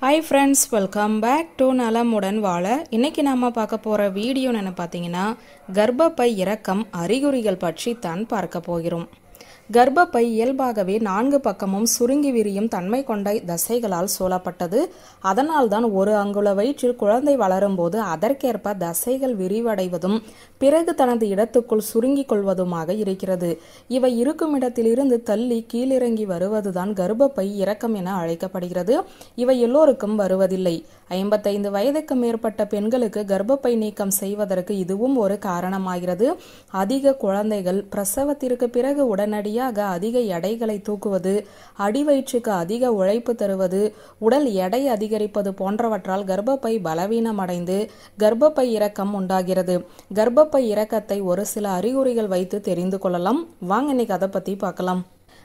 Hi friends, welcome back to நலமுடன் வாழ. இன்னைக்கு நாம பார்க்க போற வீடியோ என்ன பார்த்தீங்கன்னா கர்ப்பப்பை இறக்கம் அறிகுறிகள் பற்றி தான் பார்க்க போகிறோம். கர்ப்பப்பை இயல்பாகவே 4 பக்கமும் சுருங்கி விரியும் தன்மை கொண்ட தசைகளால் சூழப்பட்டது. அதனால்தான் ஒரு அங்குல வயிற்றில் குழந்தை வளரும்போது அதற்கேற்ப தசைகள் விரிவடைவதும் பிறகு தனது இடத்துக்குள் சுருங்கிக் கொள்வதுமாக இருக்கிறது. இவை இருக்கும் இடத்திலிருந்து தள்ளி கீழிறங்கி வருவதுதான் கர்ப்பப்பை இறக்கம் என அழைக்கப்படுகிறது. இவை எல்லோருக்கும் வருவதில்லை. 55 வயதுக்கு மேற்பட்ட பெண்களுக்கு கர்ப்பப்பை நீக்கம் செய்வதற்கு இதுவும் ஒரு காரணமாகிறது. அதிக குழந்தைகள், பிரசவத்திற்கு பிறகு உடனடியாக அதிக எடைகளை தூக்குவது, அடிவயிற்றுக்கு அதிக உழைப்பு தருவது, உடல் எடை அதிகரிப்பது போன்றவற்றால் கர்ப்பப்பை பலவீனமடைந்து கர்ப்பப்பை இறக்கம் உண்டாகிறது. கர்ப்பப்பை இறக்கத்தை ஒரு சில அறிகுறிகள் வைத்து தெரிந்து கொள்ளலாம். வாங்க இன்னைக்கு அதை பத்தி பார்க்கலாம்.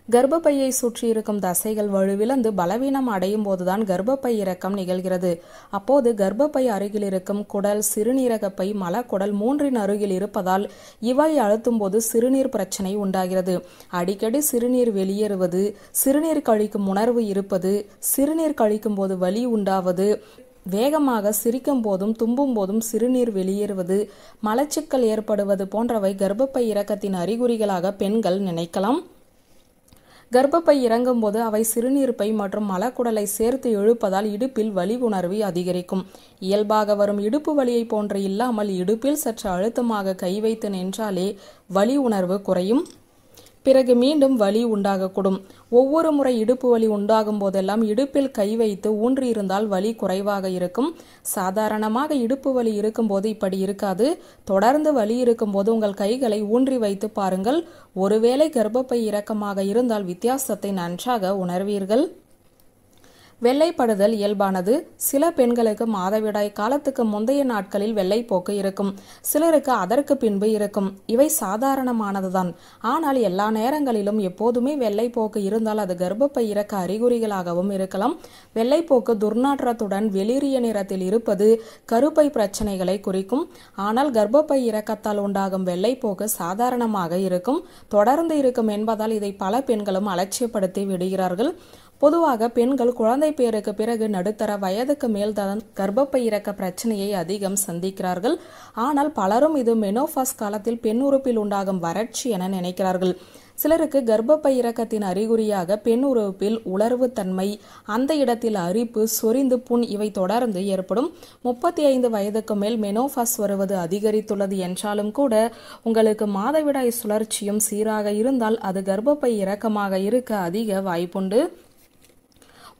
கர்ப்பப்பையை சுற்றி இருக்கும் தசைகள் வலுவிழந்து பலவீனம் அடையும் போதுதான் கர்ப்பப்பை இறக்கம் நிகழ்கிறது. அப்போது கர்ப்பப்பை அருகில் இருக்கும் குடல், சிறுநீரகப்பை, மலக்குடல் 3 அருகில் இருப்பதால் இவை அழுத்தும் போது சிறுநீர் பிரச்சனை உண்டாகிறது. அடிக்கடி சிறுநீர் வெளியேறுவது, சிறுநீர் கழிக்கும் உணர்வு இருப்பது, சிறுநீர் கழிக்கும் போது வலி உண்டாவது, வேகமாக சிரிக்கும் போதும் தும்பும் போதும் சிறுநீர் வெளியேறுவது, மலச்சிக்கல் ஏற்படுவது போன்றவை கர்ப்பப்பை இறக்கத்தின் அறிகுறிகளாக பெண்கள் நினைக்கலாம். கர்ப்பப்பை இறங்கும் போது அவை சிறுநீர்ப்பை மற்றும் மலக்குடலை சேர்த்து இழுப்பதால் இடுப்பில் வலி உணர்வு அதிகரிக்கும். இயல்பாக வரும் இடுப்பு வலியை போன்று இல்லாமல் இடுப்பில் சற்று அழுத்தமாக கை வைத்து நின்றாலே வலி உணர்வு குறையும். பிறகு மீண்டும் வலி உண்டாகக்கூடும். ஒவ்வொரு முறை இடுப்பு வலி உண்டாகும் போதெல்லாம் இடுப்பில் கை வைத்து ஊன்றியிருந்தால் வலி குறைவாக இருக்கும். சாதாரணமாக இடுப்பு வலி இருக்கும்போது இப்படி இருக்காது. தொடர்ந்து வலி இருக்கும்போது உங்கள் கைகளை ஊன்றி வைத்து பாருங்கள். ஒருவேளை கர்ப்பப்பை இறக்கமாக இருந்தால் வித்தியாசத்தை நன்றாக உணர்வீர்கள். வெள்ளைப்படுதல் இயல்பானது. சில பெண்களுக்கு மாதவிடாய் காலத்துக்கு முந்தைய நாட்களில் வெள்ளைப்போக்கு இருக்கும். சிலருக்கு அதற்கு பின்பு இருக்கும். இவை சாதாரணமானதுதான். ஆனால் எல்லா நேரங்களிலும் எப்போதுமே வெள்ளைப்போக்கு இருந்தால் அது கர்ப்பப்பை இறக்க அறிகுறிகளாகவும் இருக்கலாம். வெள்ளைப்போக்கு துர்நாற்றத்துடன் வெளிரிய நிறத்தில் இருப்பது கருப்பை பிரச்சனைகளை குறிக்கும். ஆனால் கர்ப்பப்பை இறக்கத்தால் உண்டாகும் வெள்ளைப்போக்கு சாதாரணமாக இருக்கும், தொடர்ந்து இருக்கும் என்பதால் இதை பல பெண்களும் அலட்சியப்படுத்தி விடுகிறார்கள். பொதுவாக பெண்கள் குழந்தை பேருக்கு பிறகு நடுத்தர வயதுக்கு மேல்தான் கர்ப்பப்பை இறக்க பிரச்சனையை அதிகம் சந்திக்கிறார்கள். ஆனால் பலரும் இது மெனோபாஸ் காலத்தில் பெண் உறுப்பில் உண்டாகும் வறட்சி என நினைக்கிறார்கள். சிலருக்கு கர்ப்பப்பை இறக்கத்தின் அறிகுறியாக பெண் உறுப்பில் உலர்வு தன்மை, அந்த இடத்தில் அரிப்பு, சொரிந்து புண் இவை தொடர்ந்து ஏற்படும். 35 வயதுக்கு மேல் மெனோபாஸ் வருவது அதிகரித்துள்ளது என்றாலும் கூட உங்களுக்கு மாதவிடாய் சுழற்சியும் சீராக இருந்தால் அது கர்ப்பப்பை இறக்கமாக இருக்க அதிக வாய்ப்புண்டு.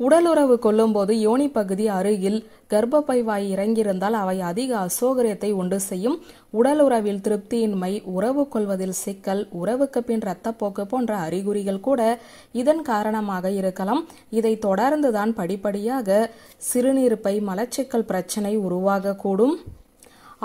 உடலுறவு கொள்ளும் போது யோனி பகுதி அருகில் கர்ப்பப்பை வாய் இறங்கியிருந்தால் அவை அதிக அசௌகரியத்தை உண்டு செய்யும். உடலுறவில் திருப்தியின்மை, உறவு கொள்வதில் சிக்கல், உறவுக்கு பின் இரத்தப்போக்கு போன்ற அறிகுறிகள் கூட இதன் காரணமாக இருக்கலாம். இதை தொடர்ந்துதான் படிப்படியாக சிறுநீர்ப்பை, மலச்சிக்கல் பிரச்சனை உருவாகக்கூடும்.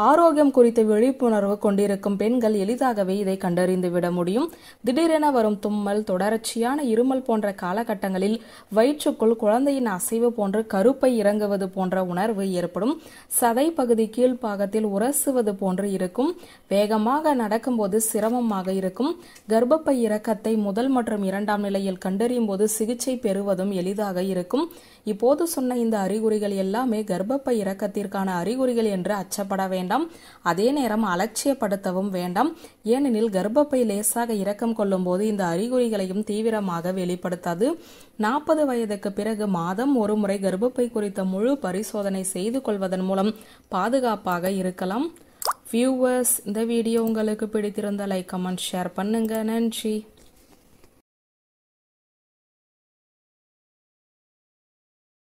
ஆரோக்கியம் குறித்த விழிப்புணர்வு கொண்டிருக்கும் பெண்கள் எளிதாகவே இதை கண்டறிந்து விட முடியும். திடீரென வரும் தும்மல், தொடர்ச்சியான இருமல் போன்ற காலகட்டங்களில் வயிற்றுக்குள் குழந்தையின் அசைவு போன்று கருப்பை இறங்குவது போன்ற உணர்வு ஏற்படும். சதை பகுதி கீழ்ப்பாகத்தில் உரசுவது போன்று இருக்கும். வேகமாக நடக்கும்போது சிரமமாக இருக்கும். கர்ப்பப்பை இறக்கத்தை முதல் மற்றும் 2ஆம் நிலையில் கண்டறியும் போது சிகிச்சை பெறுவதும் எளிதாக இருக்கும். இப்போது சொன்ன இந்த அறிகுறிகள் எல்லாமே கர்ப்பப்பை இறக்கத்திற்கான அறிகுறிகள் என்று அச்சப்பட வேண்டாம். அதே நேரம் அலட்சியப்படுத்தவும் வேண்டாம். ஏனெனில் கர்ப்பப்பை லேசாக இறக்கம் கொள்ளும் போது இந்த அறிகுறிகளையும் தீவிரமாக வெளிப்படுத்தாது. 40 வயதுக்கு பிறகு மாதம் ஒரு முறை கர்ப்பப்பை குறித்த முழு பரிசோதனை செய்து கொள்வதன் மூலம் பாதுகாப்பாக இருக்கலாம். வியூவர்ஸ், இந்த வீடியோ உங்களுக்கு பிடித்திருந்த லைக், கமெண்ட், ஷேர் பண்ணுங்க. நன்றி.